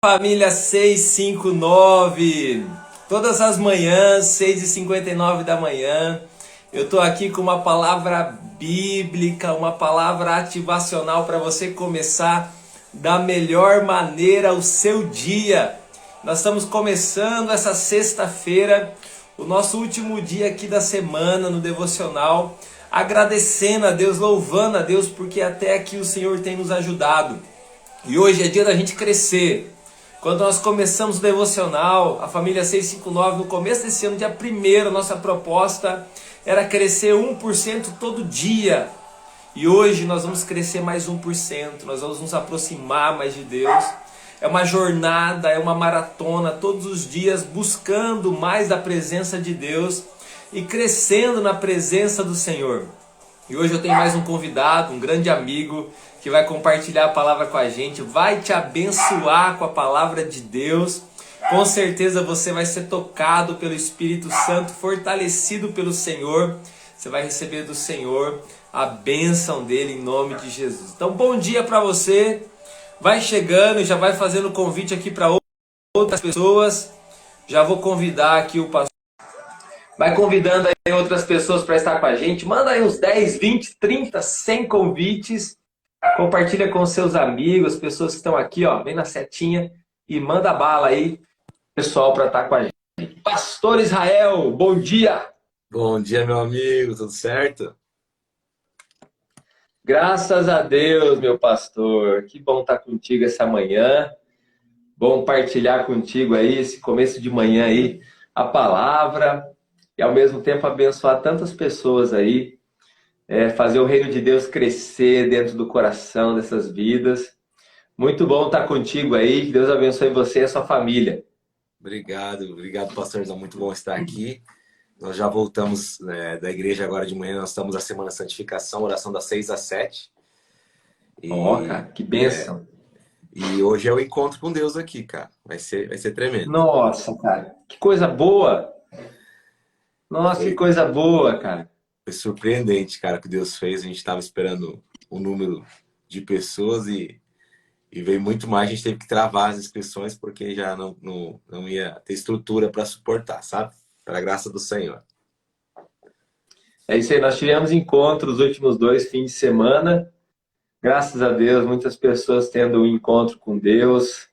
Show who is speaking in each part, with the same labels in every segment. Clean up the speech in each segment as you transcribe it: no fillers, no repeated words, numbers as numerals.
Speaker 1: Família 659, todas as manhãs, 6h59 da manhã, eu estou aqui com uma palavra bíblica, uma palavra ativacional para você começar da melhor maneira o seu dia. Nós estamos começando essa sexta-feira, o nosso último dia aqui da semana no devocional, agradecendo a Deus, louvando a Deus, porque até aqui o Senhor tem nos ajudado. E hoje é dia da gente crescer. Quando nós começamos o devocional, a família 659, no começo desse ano, dia 1º, nossa proposta era crescer 1% todo dia. E hoje nós vamos crescer mais 1%, nós vamos nos aproximar mais de Deus. É uma jornada, é uma maratona, todos os dias buscando mais da presença de Deus e crescendo na presença do Senhor. E hoje eu tenho mais um convidado, um grande amigo, que vai compartilhar a palavra com a gente, vai te abençoar com a palavra de Deus. Com certeza você vai ser tocado pelo Espírito Santo, fortalecido pelo Senhor. Você vai receber do Senhor a bênção dele em nome de Jesus. Então, bom dia para você. Vai chegando, já vai fazendo convite aqui para outras pessoas. Já vou convidar aqui o pastor. Vai convidando aí outras pessoas para estar com a gente. Manda aí uns 10, 20, 30, 100 convites. Compartilha com seus amigos, pessoas que estão aqui, ó, vem na setinha e manda bala aí, pessoal, para estar com a gente. Pastor Israel, bom dia!
Speaker 2: Bom dia, meu amigo, tudo certo?
Speaker 1: Graças a Deus, meu pastor. Que bom estar contigo essa manhã. Bom partilhar contigo aí, esse começo de manhã aí, a palavra e ao mesmo tempo abençoar tantas pessoas aí. Fazer o reino de Deus crescer dentro do coração dessas vidas. Muito bom estar contigo aí. Que Deus abençoe você e a sua família.
Speaker 2: Obrigado, pastorzão. Muito bom estar aqui. Nós já voltamos, da igreja agora de manhã. Nós estamos na Semana Santificação, oração das 6 às 7.
Speaker 1: Ó,
Speaker 2: E,
Speaker 1: cara, que bênção.
Speaker 2: e hoje é o encontro com Deus aqui, cara. Vai ser tremendo.
Speaker 1: Nossa, cara, que coisa boa. Nossa, que
Speaker 2: Foi,
Speaker 1: coisa boa, cara.
Speaker 2: foi surpreendente, cara, o que Deus fez. A gente estava esperando um número de pessoas e veio muito mais. A gente teve que travar as inscrições porque já não ia ter estrutura para suportar, sabe? Pela graça do Senhor.
Speaker 1: É isso aí, nós tivemos encontros os últimos 2 fins de semana. Graças a Deus, muitas pessoas tendo um encontro com Deus,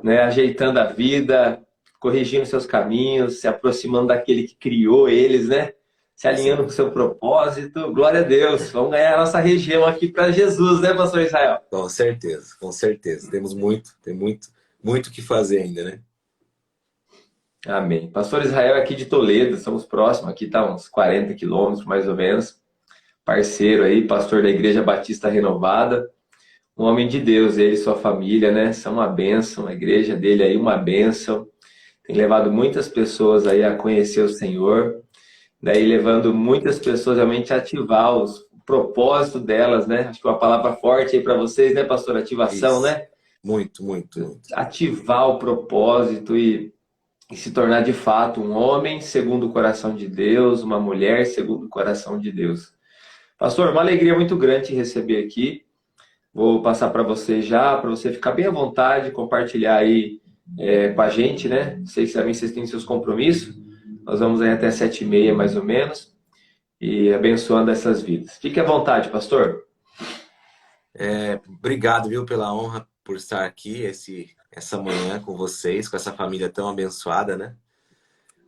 Speaker 1: né, ajeitando a vida, corrigindo seus caminhos, se aproximando daquele que criou eles, né? Se alinhando com o
Speaker 2: Sim.
Speaker 1: seu propósito. Glória a Deus. Vamos ganhar a nossa região aqui para Jesus, né, pastor Israel?
Speaker 2: Com certeza, com certeza. Tem muito o que fazer ainda, né?
Speaker 1: Amém. Pastor Israel é aqui de Toledo, estamos próximos, aqui está uns 40 quilômetros mais ou menos. Parceiro aí, pastor da Igreja Batista Renovada. Um homem de Deus, ele e sua família, né? São uma bênção, a igreja dele aí uma bênção. Tem levado muitas pessoas aí a conhecer o Senhor, daí levando muitas pessoas realmente a ativar o propósito delas, né? Acho que uma palavra forte aí para vocês, né, pastor? Ativação,
Speaker 2: Isso.
Speaker 1: né?
Speaker 2: Muito, muito, muito.
Speaker 1: Ativar o propósito e se tornar de fato um homem segundo o coração de Deus, uma mulher segundo o coração de Deus. Pastor, uma alegria muito grande te receber aqui. Vou passar para você já, para você ficar bem à vontade, compartilhar aí com a gente, né? Sei que também vocês têm seus compromissos. Nós vamos aí até 7h30, mais ou menos, e abençoando essas vidas. Fique à vontade, pastor.
Speaker 2: Obrigado, viu, pela honra por estar aqui essa manhã com vocês, com essa família tão abençoada, né?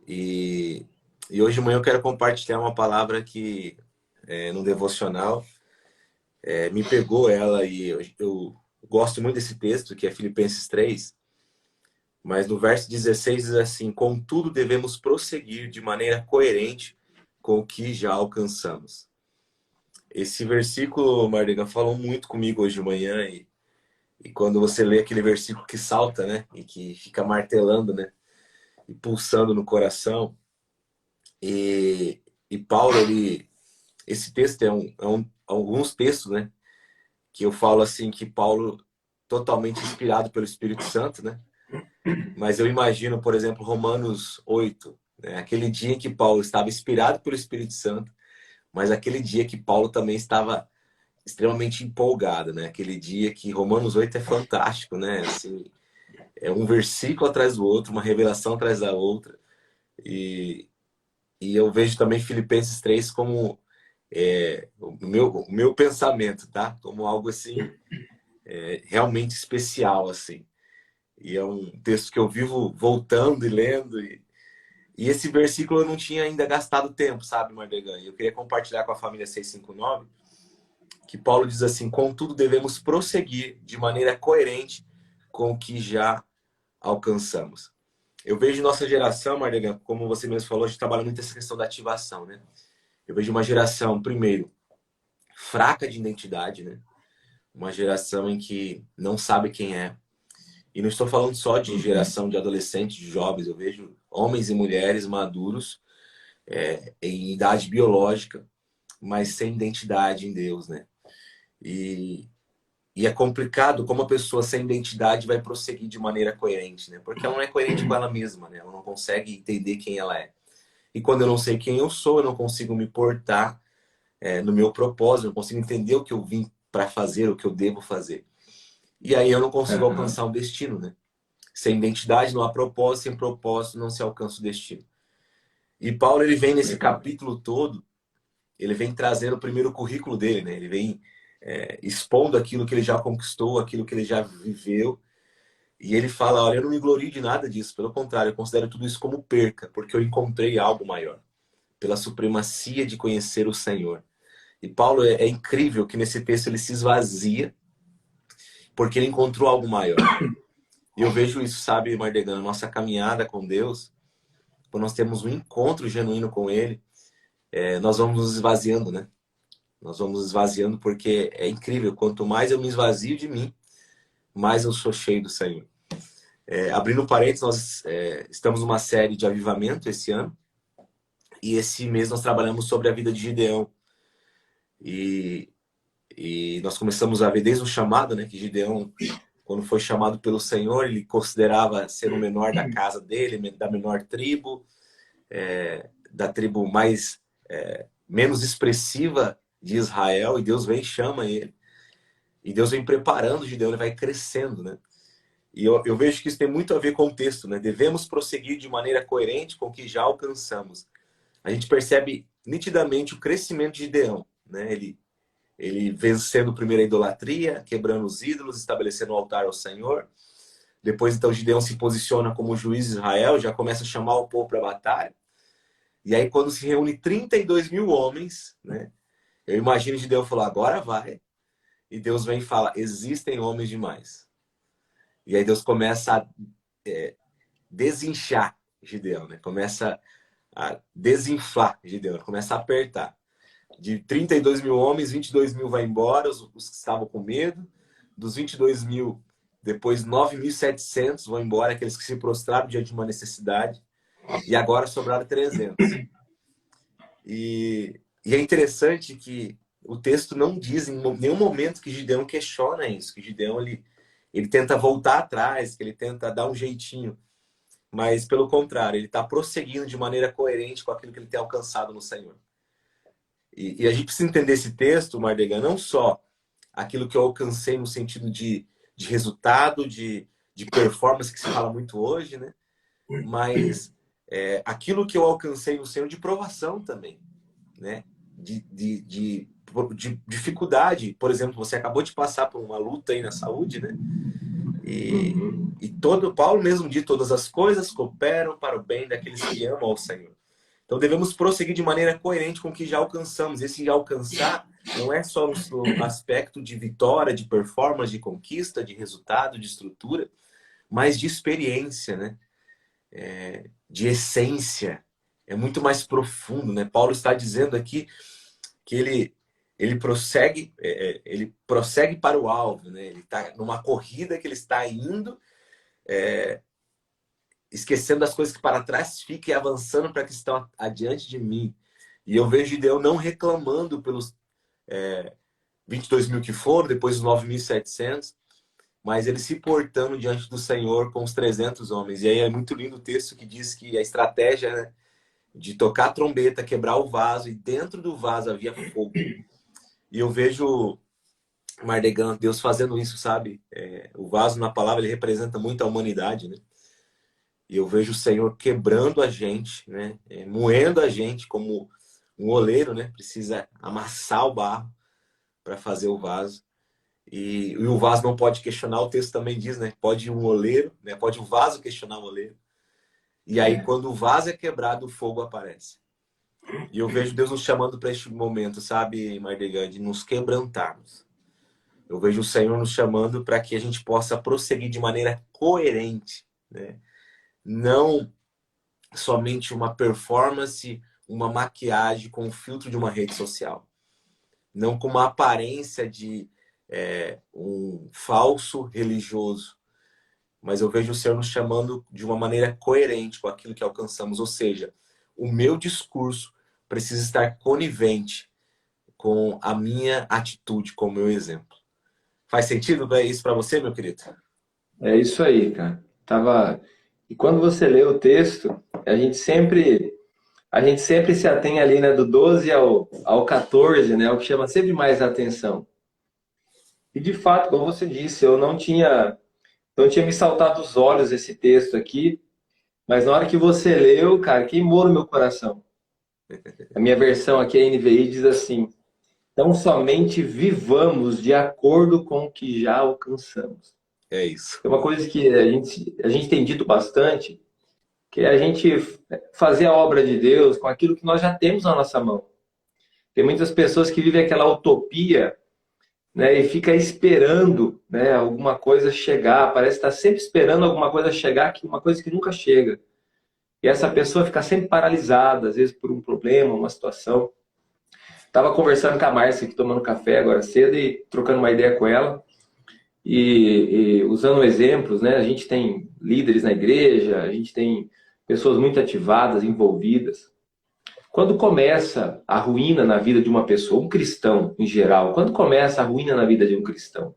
Speaker 2: E, e hoje de manhã eu quero compartilhar uma palavra que, no devocional, me pegou ela e eu gosto muito desse texto, que é Filipenses 3, mas no verso 16 diz assim: contudo, devemos prosseguir de maneira coerente com o que já alcançamos. Esse versículo, Marliga, falou muito comigo hoje de manhã e quando você lê aquele versículo que salta, né? E que fica martelando, né? E pulsando no coração. E Paulo, esse texto alguns textos, né? Que eu falo assim que Paulo totalmente inspirado pelo Espírito Santo, né? Mas eu imagino, por exemplo, Romanos 8, né? Aquele dia em que Paulo estava inspirado pelo Espírito Santo, mas aquele dia que Paulo também estava extremamente empolgado, né? Aquele dia que Romanos 8 é fantástico, né? Assim, É um versículo atrás do outro, uma revelação atrás da outra. E, e eu vejo também Filipenses 3 como o meu pensamento, tá? Como algo assim, realmente especial, assim. E é um texto que eu vivo voltando e lendo. E esse versículo eu não tinha ainda gastado tempo, sabe, Mardegan? E eu queria compartilhar com a família 659, que Paulo diz assim: contudo, devemos prosseguir de maneira coerente com o que já alcançamos. Eu vejo nossa geração, Mardegan, como você mesmo falou, a gente trabalha muito essa questão da ativação, né? Eu vejo uma geração, primeiro, fraca de identidade, né? Uma geração em que não sabe quem é. E não estou falando só de geração de adolescentes, de jovens. Eu vejo homens e mulheres maduros, em idade biológica, mas sem identidade em Deus, né? E, e é complicado como a pessoa sem identidade vai prosseguir de maneira coerente, né? Porque ela não é coerente com ela mesma, né? Ela não consegue entender quem ela é. E quando eu não sei quem eu sou, eu não consigo me portar no meu propósito, eu não consigo entender o que eu vim para fazer, o que eu devo fazer. E aí eu não consigo
Speaker 1: Aham.
Speaker 2: alcançar o destino, né? Sem identidade não há propósito, sem propósito não se alcança o destino. E Paulo, ele vem nesse
Speaker 1: Legal.
Speaker 2: capítulo todo, ele vem trazendo primeiro o currículo dele, né? Ele vem expondo aquilo que ele já conquistou, aquilo que ele já viveu. E ele fala: olha, eu não me glorio de nada disso, pelo contrário, eu considero tudo isso como perca, porque eu encontrei algo maior, pela supremacia de conhecer o Senhor. E Paulo é incrível que nesse texto ele se esvazia, porque ele encontrou algo maior. E eu vejo isso, sabe, Mardegan, nossa caminhada com Deus, quando nós temos um encontro genuíno com Ele, nós vamos nos esvaziando, né? Nós vamos nos esvaziando porque é incrível. Quanto mais eu me esvazio de mim, mais eu sou cheio do Senhor. Abrindo parênteses, nós estamos numa série de avivamento esse ano. E esse mês nós trabalhamos sobre a vida de Gideão. E, e nós começamos a ver desde o chamado, né? Que Gideão, quando foi chamado pelo Senhor, ele considerava ser o menor da casa dele, da menor tribo, da tribo mais menos expressiva de Israel, e Deus vem e chama ele. E Deus vem preparando Gideão, ele vai crescendo, né? E eu vejo que isso tem muito a ver com o texto, né? Devemos prosseguir de maneira coerente com o que já alcançamos. A gente percebe nitidamente o crescimento de Gideão, né? Ele vencendo primeiro a idolatria, quebrando os ídolos, estabelecendo um altar ao Senhor. Depois, então, Gideão se posiciona como juiz de Israel, já começa a chamar o povo para a batalha. E aí, quando se reúne 32 mil homens, né? Eu imagino Gideão falar: agora vai. E Deus vem e fala: existem homens demais. E aí Deus começa a desinchar Gideão, né? Começa a desinflar Gideão, começa a apertar. De 32 mil homens, 22 mil vai embora, os que estavam com medo. Dos 22 mil, depois 9.700 vão embora, aqueles que se prostraram diante de uma necessidade. E agora sobraram 300. E é interessante que o texto não diz em nenhum momento que Gideão questiona isso, que Gideão ele tenta voltar atrás, que ele tenta dar um jeitinho. Mas, pelo contrário, ele está prosseguindo de maneira coerente com aquilo que ele tem alcançado no Senhor. E a gente precisa entender esse texto, Mardegan, não só aquilo que eu alcancei no sentido de resultado, de performance, que se fala muito hoje, né? Mas aquilo que eu alcancei no Senhor de provação também, né? De dificuldade. Por exemplo, você acabou de passar por uma luta aí na saúde, né? E todo Paulo mesmo diz: todas as coisas cooperam para o bem daqueles que amam ao Senhor. Então devemos prosseguir de maneira coerente com o que já alcançamos. Esse já alcançar não é só no aspecto de vitória, de performance, de conquista, de resultado, de estrutura, mas de experiência, né? De essência. É muito mais profundo, né? Paulo está dizendo aqui que ele prossegue para o alvo, né? Ele está numa corrida que ele está indo, esquecendo das coisas que para trás fiquem, avançando para que estão adiante de mim. E eu vejo Gideão não reclamando pelos 22 mil que foram, depois os 9.700, mas ele se portando diante do Senhor com os 300 homens. E aí é muito lindo o texto que diz que a estratégia, né, de tocar a trombeta, quebrar o vaso, e dentro do vaso havia fogo. E eu vejo Mardegan, Deus fazendo isso, sabe? O vaso na palavra, ele representa muito a humanidade, né? E eu vejo o Senhor quebrando a gente, né? Moendo a gente como um oleiro, né? Precisa amassar o barro para fazer o vaso. E o vaso não pode questionar, o texto também diz, né? Pode um oleiro, né? Pode o vaso questionar o oleiro. E aí,
Speaker 3: É,
Speaker 2: quando o vaso é quebrado, o fogo aparece. E eu vejo Deus nos chamando para este momento, sabe, Mardegan, de nos quebrantarmos. Eu vejo o Senhor nos chamando para que a gente possa prosseguir de maneira coerente, né? Não somente uma performance, uma maquiagem com o filtro de uma rede social. Não com uma aparência de um falso religioso. Mas eu vejo o Senhor nos chamando de uma maneira coerente com aquilo que alcançamos. Ou seja, o meu discurso precisa estar conivente com a minha atitude, com o meu exemplo. Faz sentido isso para você, meu querido?
Speaker 3: é isso aí, cara. E quando você lê o texto, a gente sempre se atém ali, né, do 12 ao 14, né, o que chama sempre mais a atenção. E de fato, como você disse, eu não tinha me saltado os olhos esse texto aqui, mas na hora que você leu, cara, queimou no meu coração. A minha versão aqui, a NVI, diz assim: então somente vivamos de acordo com o que já alcançamos.
Speaker 2: É isso.
Speaker 3: É uma coisa que a gente tem dito bastante, que é a gente fazer a obra de Deus com aquilo que nós já temos na nossa mão. Tem muitas pessoas que vivem aquela utopia, né, e fica esperando, né, alguma coisa chegar, parece estar sempre esperando alguma coisa chegar, uma coisa que nunca chega. E essa pessoa fica sempre paralisada, às vezes por um problema, uma situação. Estava conversando com a Márcia aqui, tomando café agora cedo e trocando uma ideia com ela. E usando exemplos, né? A gente tem líderes na igreja, a gente tem pessoas muito ativadas, envolvidas. Quando começa a ruína na vida de uma pessoa, um cristão em geral, quando começa a ruína na vida de um cristão?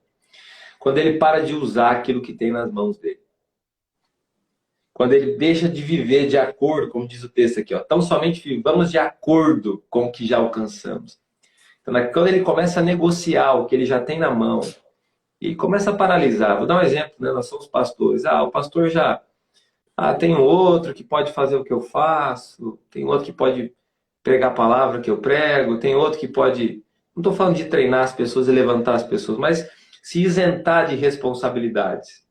Speaker 3: Quando ele para de usar aquilo que tem nas mãos dele. Quando ele deixa de viver de acordo, como diz o texto aqui, ó, tão somente vivamos de acordo com o que já alcançamos. Então, quando ele começa a negociar o que ele já tem na mão e começa a paralisar. Vou dar um exemplo, né? Nós somos pastores. O pastor já... tem outro que pode fazer o que eu faço, tem outro que pode pregar a palavra que eu prego, tem outro que pode... Não estou falando de treinar as pessoas e levantar as pessoas, mas se isentar de responsabilidades.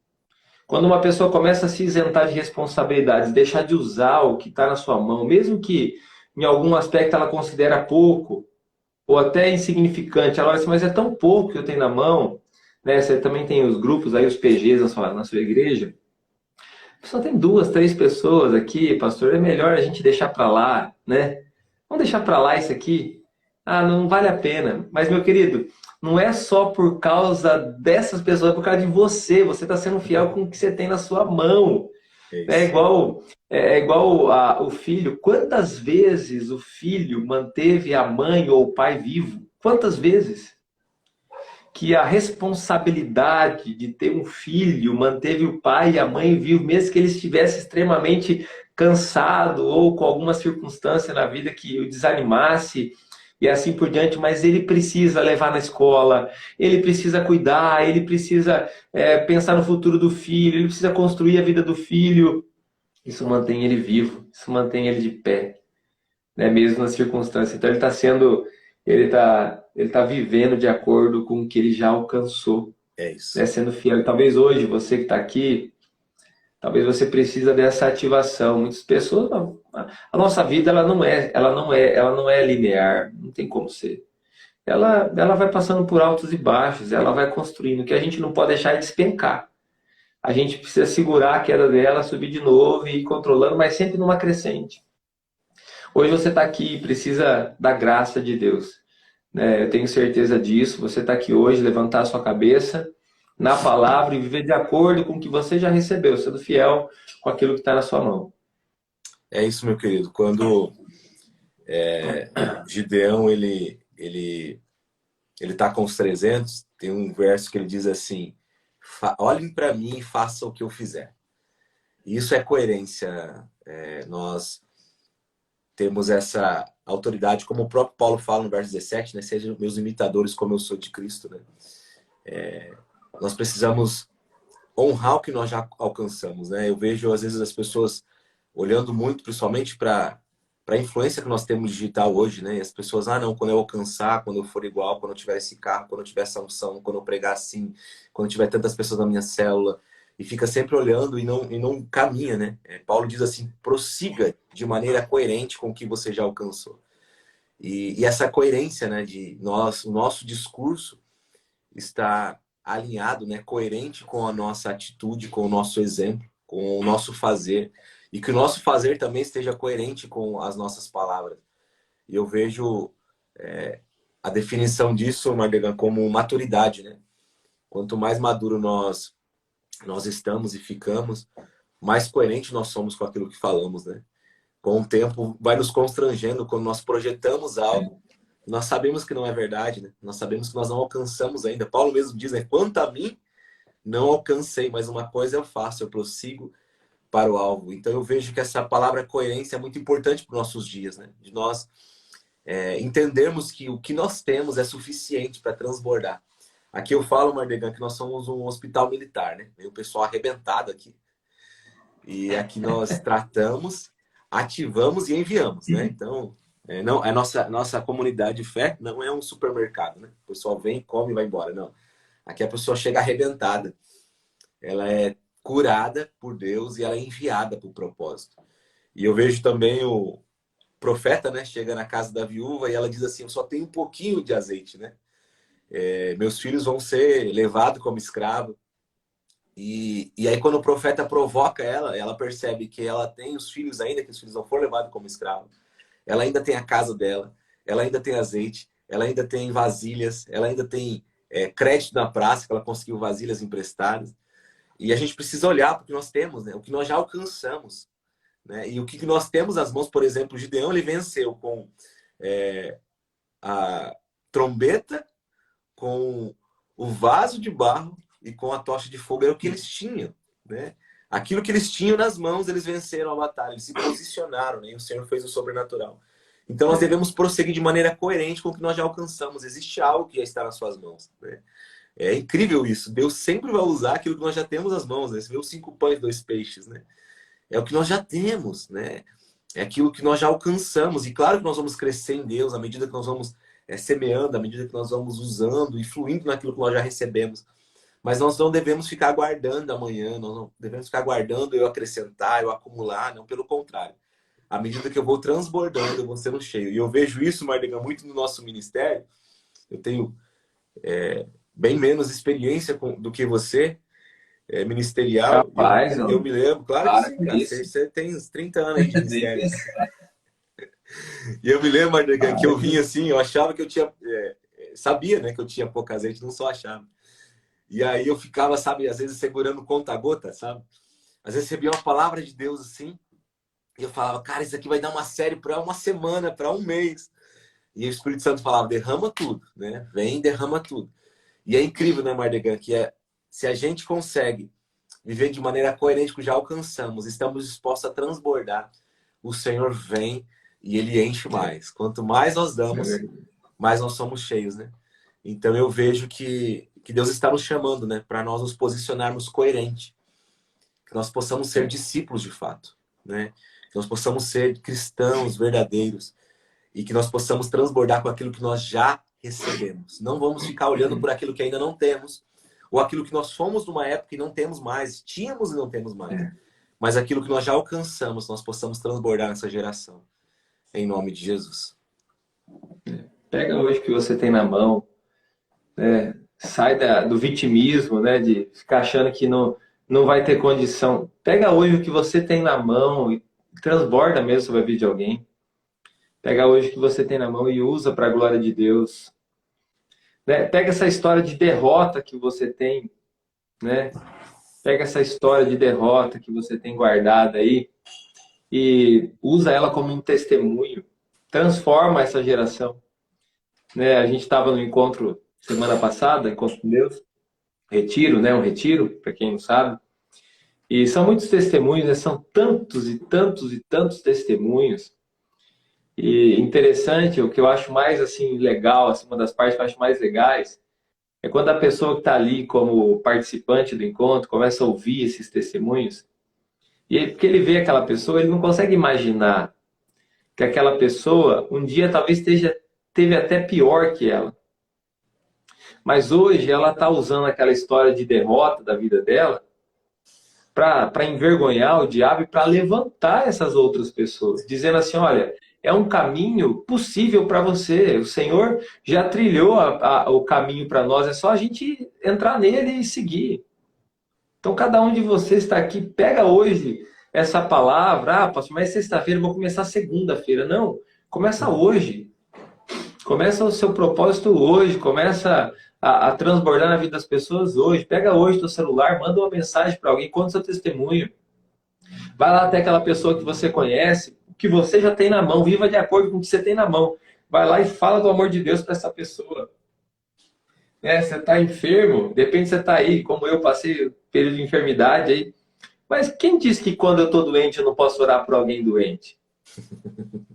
Speaker 3: Quando uma pessoa começa a se isentar de responsabilidades, deixar de usar o que está na sua mão, mesmo que em algum aspecto ela considera pouco, ou até insignificante, ela olha assim, mas é tão pouco que eu tenho na mão, né? Você também tem os grupos aí, os PGs na sua igreja. Só tem 2, 3 pessoas aqui, pastor, é melhor a gente deixar para lá, né? Vamos deixar para lá isso aqui? Não vale a pena. Mas, meu querido, não é só por causa dessas pessoas, é por causa de você. Você está sendo fiel com o que você tem na sua mão.
Speaker 2: É
Speaker 3: É
Speaker 2: isso.
Speaker 3: igual, é igual o filho. Quantas vezes o filho manteve a mãe ou o pai vivo? Quantas vezes? Que a responsabilidade de ter um filho manteve o pai e a mãe vivos, mesmo que ele estivesse extremamente cansado ou com alguma circunstância na vida que o desanimasse e assim por diante, mas ele precisa levar na escola, ele precisa cuidar, ele precisa pensar no futuro do filho, ele precisa construir a vida do filho. Isso mantém ele vivo, isso mantém ele de pé, né? Mesmo nas circunstâncias. Então ele tá vivendo de acordo com o que ele já alcançou,
Speaker 2: É isso.
Speaker 3: né? Sendo fiel. E talvez hoje você que está aqui, talvez você precisa dessa ativação. Muitas pessoas, a nossa vida ela não é linear, não tem como ser. Ela vai passando por altos e baixos, ela vai construindo. O que a gente não pode deixar é despencar. A gente precisa segurar a queda dela, subir de novo e ir controlando, mas sempre numa crescente. Hoje você está aqui e precisa da graça de Deus, né? Eu tenho certeza disso. Você está aqui hoje, levantar a sua cabeça na palavra e viver de acordo com o que você já recebeu, sendo fiel com aquilo que está na sua mão.
Speaker 2: É isso, meu querido. Quando Gideão ele tá com os 300, tem um verso que ele diz assim: olhem para mim e façam o que eu fizer. E isso é coerência. Nós temos essa autoridade, como o próprio Paulo fala no verso 17, né? Sejam meus imitadores como eu sou de Cristo, né? nós precisamos honrar o que nós já alcançamos, né? Eu vejo, às vezes, as pessoas olhando muito, principalmente para a influência que nós temos digital hoje, né? E as pessoas, não, quando eu alcançar, quando eu for igual, quando eu tiver esse carro, quando eu tiver essa unção, quando eu pregar assim, quando tiver tantas pessoas na minha célula, e fica sempre olhando e não caminha, né? Paulo diz assim, prossiga de maneira coerente com o que você já alcançou. E essa coerência, né, o nosso discurso está alinhado, né, coerente com a nossa atitude, com o nosso exemplo, com o nosso fazer, e que o nosso fazer também esteja coerente com as nossas palavras. E eu vejo a definição disso, Mardegan, como maturidade, né? Quanto mais maduro nós estamos e ficamos, mais coerente nós somos com aquilo que falamos, né? Com o tempo vai nos constrangendo quando nós projetamos algo. Nós sabemos que não é verdade, né? Nós sabemos que nós não alcançamos ainda. Paulo mesmo diz, né? Quanto a mim, não alcancei, mas uma coisa eu faço, eu prossigo para o alvo. Então eu vejo que essa palavra coerência é muito importante para os nossos dias, né? De nós entendermos que o que nós temos é suficiente para transbordar. Aqui eu falo, Mardegan, que nós somos um hospital militar, né? Tem o pessoal arrebentado aqui. E aqui nós tratamos, ativamos e enviamos, né? Então, não, a nossa comunidade de fé não é um supermercado, né? O pessoal vem, come e vai embora, não. Aqui a pessoa chega arrebentada. Ela é curada por Deus e ela é enviada para o propósito. E eu vejo também o profeta, né? Chega na casa da viúva e ela diz assim, eu só tenho um pouquinho de azeite, né? Meus filhos vão ser levados como escravo. E aí quando o profeta provoca ela percebe que ela tem os filhos ainda, que os filhos não foram levados como escravo. Ela ainda tem a casa dela, ela ainda tem azeite, ela ainda tem vasilhas, ela ainda tem crédito na praça, que ela conseguiu vasilhas emprestadas. E a gente precisa olhar para o que nós temos, né? O que nós já alcançamos, né? E o que nós temos nas mãos, por exemplo, o Gideão, ele venceu com a trombeta, com o vaso de barro e com a tocha de fogo. Era o que eles tinham, né? Aquilo que eles tinham nas mãos, eles venceram a batalha, eles se posicionaram, né? E o Senhor fez o sobrenatural. Então nós devemos prosseguir de maneira coerente com o que nós já alcançamos. Existe algo que já está nas suas mãos, né? É incrível isso. Deus sempre vai usar aquilo que nós já temos nas mãos, né? Você vê os 5 pães e 2 peixes, né? É o que nós já temos, né? É aquilo que nós já alcançamos. E claro que nós vamos crescer em Deus à medida que nós vamos semeando, à medida que nós vamos usando e fluindo naquilo que nós já recebemos. Mas nós não devemos ficar aguardando amanhã, nós não devemos ficar aguardando eu acrescentar, eu acumular, não, pelo contrário. À medida que eu vou transbordando, eu vou sendo cheio. E eu vejo isso, Mardegan, muito no nosso ministério. Eu tenho bem menos experiência do que você, ministerial.
Speaker 3: Capaz,
Speaker 2: eu me lembro, claro que sim, cara,
Speaker 3: isso.
Speaker 2: você tem uns 30 anos aí de ministério. E eu me lembro, Mardegan, que eu vinha assim, eu achava que eu tinha... sabia, né, que eu tinha pouca azeite, não só achava. E aí eu ficava, sabe, às vezes segurando conta-gota, sabe? Às vezes recebia uma palavra de Deus assim, e eu falava, cara, isso aqui vai dar uma série para uma semana, para um mês. E o Espírito Santo falava, derrama tudo, né? Vem, derrama tudo. E é incrível, né, Mardegan, que se a gente consegue viver de maneira coerente com o que já alcançamos, estamos dispostos a transbordar, o Senhor vem e Ele enche mais. Quanto mais nós damos, mais nós somos cheios, né? Então eu vejo que Deus está nos chamando, né, para nós nos posicionarmos coerente, que nós possamos ser discípulos de fato, né? Que nós possamos ser cristãos verdadeiros e que nós possamos transbordar com aquilo que nós já recebemos. Não vamos ficar olhando por aquilo que ainda não temos, ou aquilo que nós fomos numa época e não temos mais, tínhamos e não temos mais. Mas aquilo que nós já alcançamos, nós possamos transbordar nessa geração. Em nome de Jesus.
Speaker 3: Pega hoje o que você tem na mão, né? Sai do vitimismo, né? De ficar achando que não vai ter condição. Pega hoje o que você tem na mão e transborda mesmo sobre a vida de alguém. Pega hoje o que você tem na mão e usa para a glória de Deus. Né? Pega essa história de derrota que você tem, né? Pega essa história de derrota que você tem guardada aí e usa ela como um testemunho. Transforma essa geração. Né? A gente estava no encontro semana passada, Encontro com Deus, retiro, né? Um retiro, para quem não sabe. E são muitos testemunhos, né? São tantos e tantos e tantos testemunhos. E interessante, o que eu acho mais assim legal, assim, uma das partes que eu acho mais legais, é quando a pessoa que está ali como participante do encontro começa a ouvir esses testemunhos, e aí, porque ele vê aquela pessoa, ele não consegue imaginar que aquela pessoa um dia talvez teve até pior que ela. Mas hoje ela está usando aquela história de derrota da vida dela para envergonhar o diabo e para levantar essas outras pessoas, dizendo assim, olha, é um caminho possível para você. O Senhor já trilhou o caminho para nós, é só a gente entrar nele e seguir. Então, cada um de vocês está aqui, pega hoje essa palavra, pastor, mas sexta-feira, eu vou começar segunda-feira. Não, começa hoje. Começa o seu propósito hoje, começa a transbordar na vida das pessoas hoje. Pega hoje teu celular, manda uma mensagem para alguém, conta seu testemunho. Vai lá até aquela pessoa que você conhece, que você já tem na mão, viva de acordo com o que você tem na mão. Vai lá e fala do amor de Deus para essa pessoa. Você está enfermo, de repente você está aí, como eu passei período de enfermidade aí. Mas quem disse que quando eu estou doente eu não posso orar por alguém doente?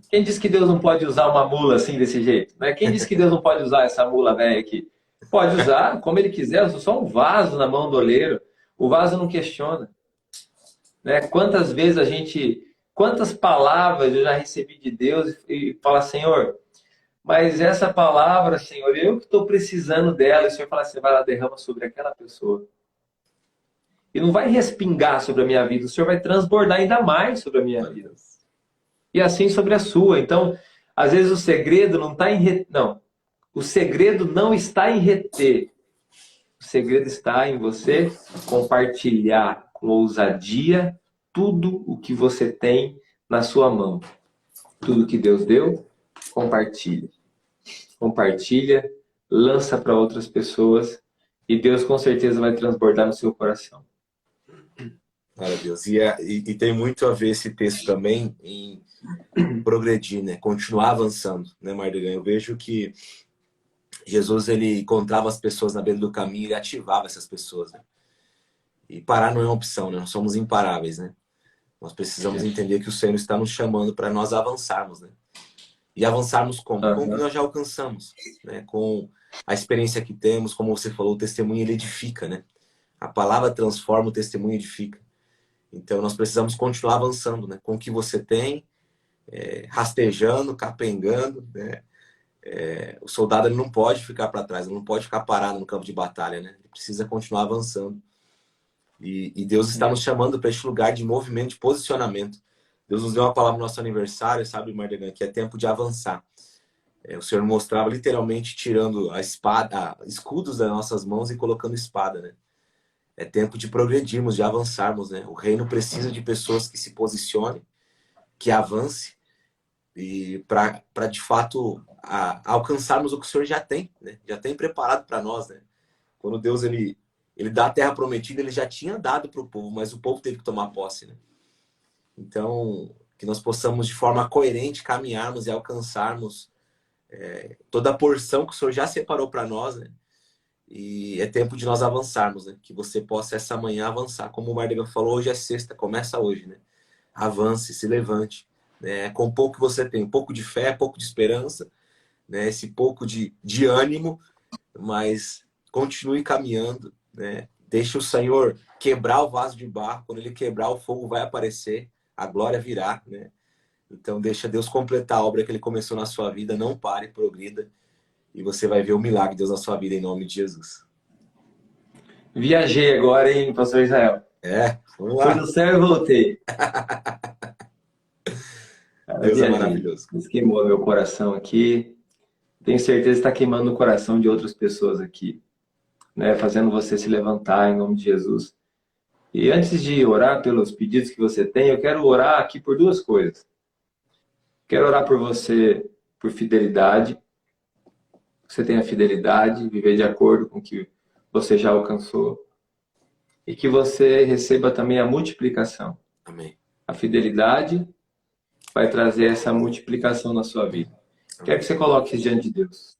Speaker 3: Quem disse que Deus não pode usar uma mula assim desse jeito? Né? Quem disse que Deus não pode usar essa mula velha aqui? Pode usar como ele quiser, eu sou só um vaso na mão do oleiro. O vaso não questiona. Né? Quantas vezes quantas palavras eu já recebi de Deus e fala, Senhor, mas essa palavra, Senhor, eu que estou precisando dela. E o Senhor fala assim, vai lá, derrama sobre aquela pessoa. E não vai respingar sobre a minha vida, o Senhor vai transbordar ainda mais sobre a minha vida. E assim sobre a sua. Então, às vezes o segredo não está em... Não. O segredo não está em reter. O segredo está em você compartilhar com ousadia tudo o que você tem na sua mão. Tudo que Deus deu, compartilha. Compartilha, lança para outras pessoas e Deus com certeza vai transbordar no seu coração.
Speaker 2: Maravilhoso. E tem muito a ver esse texto também em progredir, né? Continuar avançando, né, Mardegan? Eu vejo que Jesus, ele encontrava as pessoas na beira do caminho e ativava essas pessoas, né? E parar não é uma opção, né? Nós somos imparáveis, né? Nós precisamos entender que o Senhor está nos chamando para nós avançarmos, né? E avançarmos como? Com o que nós já alcançamos, né? Com a experiência que temos, como você falou, o testemunho ele edifica, né? A palavra transforma, o testemunho edifica. Então nós precisamos continuar avançando, né? Com o que você tem, rastejando, capengando, né? O soldado ele não pode ficar para trás, ele não pode ficar parado no campo de batalha, né? Ele precisa continuar avançando. E Deus está nos chamando para este lugar de movimento, de posicionamento. Deus nos deu uma palavra no nosso aniversário, sabe, Mardegan, que é tempo de avançar. O Senhor mostrava literalmente tirando a espada, escudos das nossas mãos e colocando espada, né? É tempo de progredirmos, de avançarmos, né? O reino precisa de pessoas que se posicionem, que avance e para de fato alcançarmos o que o Senhor já tem, né? Já tem preparado para nós, né? Quando Deus ele dá a terra prometida, ele já tinha dado para o povo, mas o povo teve que tomar posse, né? Então, que nós possamos de forma coerente caminharmos e alcançarmos toda a porção que o Senhor já separou para nós, né? E é tempo de nós avançarmos, né? Que você possa essa manhã avançar. Como o Mardegan falou, hoje é sexta, começa hoje, né? Avance, se levante, né? Com o pouco que você tem, um pouco de fé, pouco de esperança, né? Esse pouco de ânimo, mas continue caminhando, né? Deixe o Senhor quebrar o vaso de barro. Quando ele quebrar, o fogo vai aparecer, a glória virá, né? Então deixa Deus completar a obra que ele começou na sua vida, não pare, progrida. E você vai ver o milagre de Deus na sua vida, em nome de Jesus.
Speaker 3: Viajei agora, hein, pastor Israel?
Speaker 2: Vamos lá.
Speaker 3: Fui no céu e voltei.
Speaker 2: Deus é maravilhoso.
Speaker 3: Isso queimou meu coração aqui. Tenho certeza que está queimando o coração de outras pessoas aqui, né? Fazendo você se levantar em nome de Jesus. E antes de orar pelos pedidos que você tem, eu quero orar aqui por duas coisas. Quero orar por você, por fidelidade. Você tenha fidelidade, viver de acordo com o que você já alcançou. E que você receba também a multiplicação.
Speaker 2: Amém.
Speaker 3: A fidelidade vai trazer essa multiplicação na sua vida. Quero que você coloque isso diante de Deus.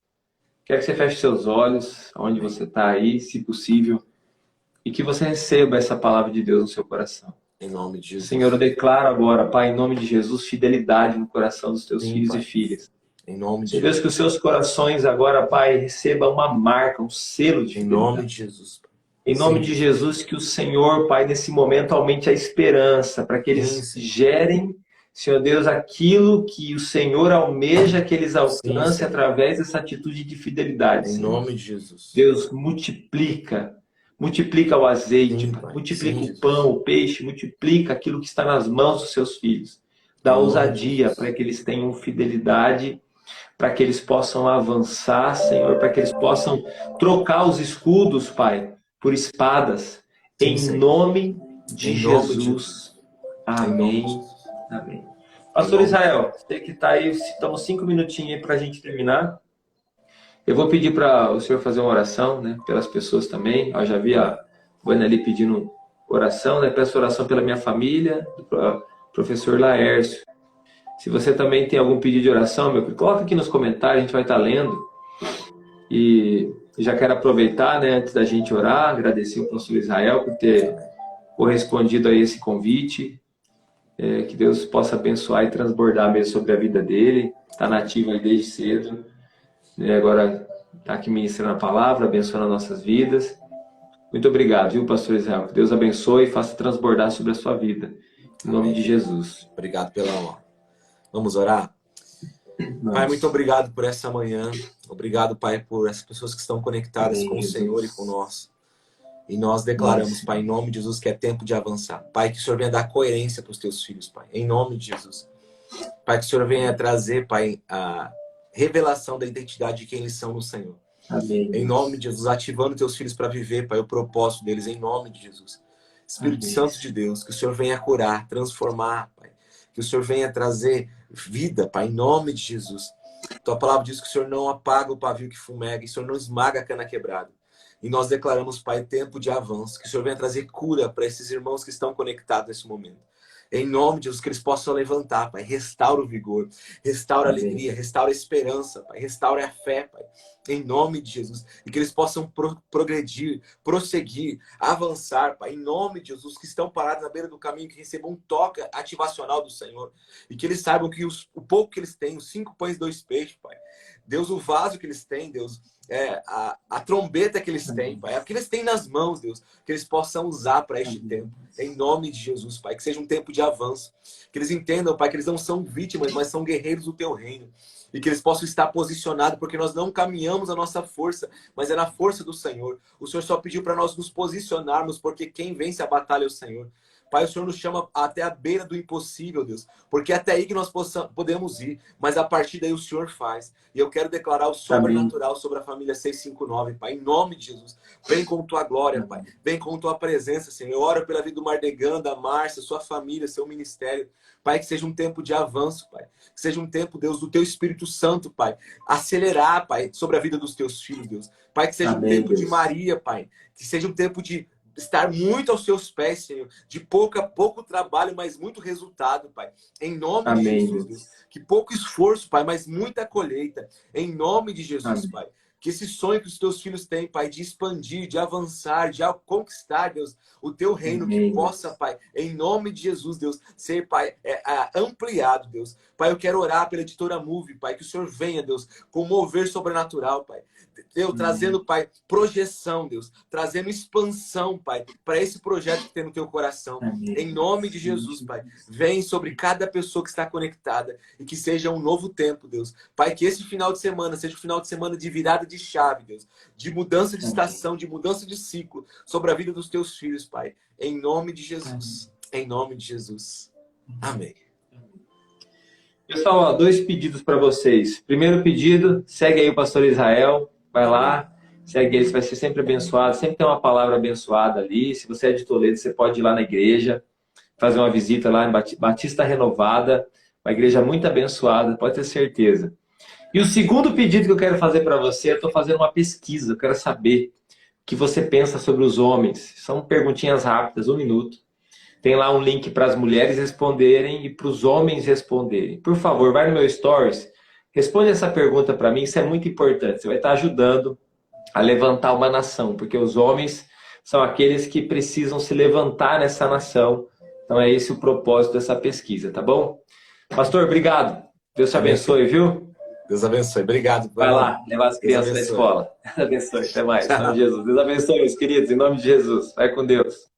Speaker 3: Quero que você feche seus olhos, onde você está aí, se possível, e que você receba essa palavra de Deus no seu coração.
Speaker 2: Em nome de Jesus.
Speaker 3: Senhor, eu declaro agora, Pai, em nome de Jesus, fidelidade no coração dos teus filhos
Speaker 2: Pai.
Speaker 3: e filhas.
Speaker 2: Em nome de
Speaker 3: Senhor Deus,
Speaker 2: Jesus.
Speaker 3: que os seus corações agora, Pai, recebam uma marca, um selo de
Speaker 2: Em
Speaker 3: fidelidade.
Speaker 2: nome de Jesus.
Speaker 3: Em nome de Jesus, que o Senhor, Pai, nesse momento aumente a esperança para que eles gerem, Senhor Deus, aquilo que o Senhor almeja que eles alcancem através dessa atitude de fidelidade.
Speaker 2: Em
Speaker 3: Senhor.
Speaker 2: nome de Jesus.
Speaker 3: Deus, multiplica o azeite,
Speaker 2: Sim,
Speaker 3: Pai.
Speaker 2: Pai.
Speaker 3: Multiplica
Speaker 2: Sim,
Speaker 3: o pão, o peixe, multiplica aquilo que está nas mãos dos seus filhos. Dá
Speaker 2: Em nome de
Speaker 3: ousadia
Speaker 2: Jesus.
Speaker 3: para que eles tenham fidelidade, para que eles possam avançar, Senhor, para que eles possam trocar os escudos, Pai, por espadas,
Speaker 2: Sim,
Speaker 3: em
Speaker 2: Senhor.
Speaker 3: nome de
Speaker 2: Em nome de
Speaker 3: Jesus.
Speaker 2: Em nome
Speaker 3: Amém.
Speaker 2: de Jesus.
Speaker 3: Amém. Pastor
Speaker 2: nome-
Speaker 3: Israel, você que está aí, estamos 5 minutinhos aí para a gente terminar. Eu vou pedir para o senhor fazer uma oração, né, pelas pessoas também. Eu já vi a Vânia ali pedindo oração, né? Peço oração pela minha família, do professor Laércio. Se você também tem algum pedido de oração, meu filho, coloca aqui nos comentários, a gente vai estar lendo. E já quero aproveitar, né, antes da gente orar, agradecer o pastor Israel por ter correspondido a esse convite. Que Deus possa abençoar e transbordar mesmo sobre a vida dele. Está nativo aí desde cedo. E agora está aqui ministrando a palavra, abençoando as nossas vidas. Muito obrigado, viu, pastor Israel? Que Deus abençoe e faça transbordar sobre a sua vida. Em nome de Jesus.
Speaker 2: Obrigado pela honra. Vamos orar? Pai, muito obrigado por essa manhã. Obrigado, Pai, por essas pessoas que estão conectadas
Speaker 3: Amém,
Speaker 2: com o
Speaker 3: Jesus.
Speaker 2: Senhor e com nós. E nós declaramos, Pai, em nome de Jesus, que é tempo de avançar. Pai, que o Senhor venha dar coerência para os teus filhos, Pai. Em nome de Jesus. Pai, que o Senhor venha trazer, Pai, a revelação da identidade de quem eles são no Senhor.
Speaker 3: Amém.
Speaker 2: Em nome de Jesus, ativando teus filhos para viver, Pai, o propósito deles, em nome de Jesus. Espírito
Speaker 3: Amém.
Speaker 2: Santo de Deus, que o Senhor venha curar, transformar, Pai. Que o Senhor venha trazer vida, Pai, em nome de Jesus. Tua palavra diz que o Senhor não apaga o pavio que fumega, e o Senhor não esmaga a cana quebrada. E nós declaramos, Pai, tempo de avanço. Que o Senhor venha trazer cura para esses irmãos que estão conectados nesse momento. Em nome de Jesus, que eles possam levantar, Pai. Restaura o vigor, restaura a alegria, restaura a esperança, Pai. Restaura a fé, Pai. Em nome de Jesus. E que eles possam progredir, prosseguir, avançar, Pai. Em nome de Jesus, que estão parados na beira do caminho, que recebam um toque ativacional do Senhor. E que eles saibam que o pouco que eles têm, os 5 pães e 2 peixes, Pai. Deus, o vaso que eles têm, Deus, a trombeta que eles têm, Pai, é o que eles têm nas mãos, Deus, que eles possam usar para este tempo, em nome de Jesus, Pai, que seja um tempo de avanço, que eles entendam, Pai, que eles não são vítimas, mas são guerreiros do Teu reino, e que eles possam estar posicionados, porque nós não caminhamos a nossa força, mas é na força do Senhor. O Senhor só pediu para nós nos posicionarmos, porque quem vence a batalha é o Senhor. Pai, o Senhor nos chama até a beira do impossível, Deus. Porque é até aí que nós podemos ir. Mas a partir daí o Senhor faz. E eu quero declarar o sobrenatural sobre a família 659, Pai. Em nome de Jesus. Vem com Tua glória, Pai. Vem com Tua presença, Senhor. Eu oro pela vida do Mardegan, da Márcia, sua família, seu ministério. Pai, que seja um tempo de avanço, Pai. Que seja um tempo, Deus, do Teu Espírito Santo, Pai. Acelerar, Pai, sobre a vida dos Teus filhos, Deus. Pai, que seja um tempo
Speaker 3: Deus.
Speaker 2: de Maria, Pai. Que seja um tempo de estar muito aos Seus pés, Senhor. De pouco trabalho, mas muito resultado, Pai. Em nome de Jesus, Deus. Que pouco esforço, Pai, mas muita colheita. Em nome de Jesus, Pai. Que esse sonho que os Teus filhos têm, Pai, de expandir, de avançar, de conquistar, Deus, o Teu reino, que possa, Pai, em nome de Jesus, Deus, ser, Pai, ampliado, Deus. Pai, eu quero orar pela editora Move, Pai, que o Senhor venha, Deus, com mover sobrenatural, Pai. Deus, trazendo, Pai, projeção, Deus, trazendo expansão, Pai, para esse projeto que tem no Teu coração. Em nome de Jesus, Pai, vem sobre cada pessoa que está conectada e que seja um novo tempo, Deus. Pai, que esse final de semana seja um final de semana de virada de chave, Deus, de mudança de estação, de mudança de ciclo sobre a vida dos Teus filhos, Pai. Em nome de Jesus. Em nome de Jesus. Amém.
Speaker 3: Pessoal, ó, 2 pedidos para vocês. Primeiro pedido, segue aí o pastor Israel. Vai lá, segue ele, você vai ser sempre abençoado. Sempre tem uma palavra abençoada ali. Se você é de Toledo, você pode ir lá na igreja, fazer uma visita lá em Batista Renovada. Uma igreja muito abençoada, pode ter certeza. E o segundo pedido que eu quero fazer para você, eu estou fazendo uma pesquisa. Eu quero saber o que você pensa sobre os homens. São perguntinhas rápidas, 1 minuto. Tem lá um link para as mulheres responderem e para os homens responderem. Por favor, vai no meu Stories. Responde essa pergunta para mim, isso é muito importante. Você vai estar ajudando a levantar uma nação, porque os homens são aqueles que precisam se levantar nessa nação. Então é esse o propósito dessa pesquisa, tá bom? Pastor, obrigado. Deus te abençoe, viu?
Speaker 2: Deus abençoe. Obrigado.
Speaker 3: Vai lá, levar as crianças da
Speaker 2: abençoe.
Speaker 3: escola. Deus abençoe. Até mais. Em nome de Jesus. Deus abençoe, meus queridos. Em nome de Jesus. Vai com Deus.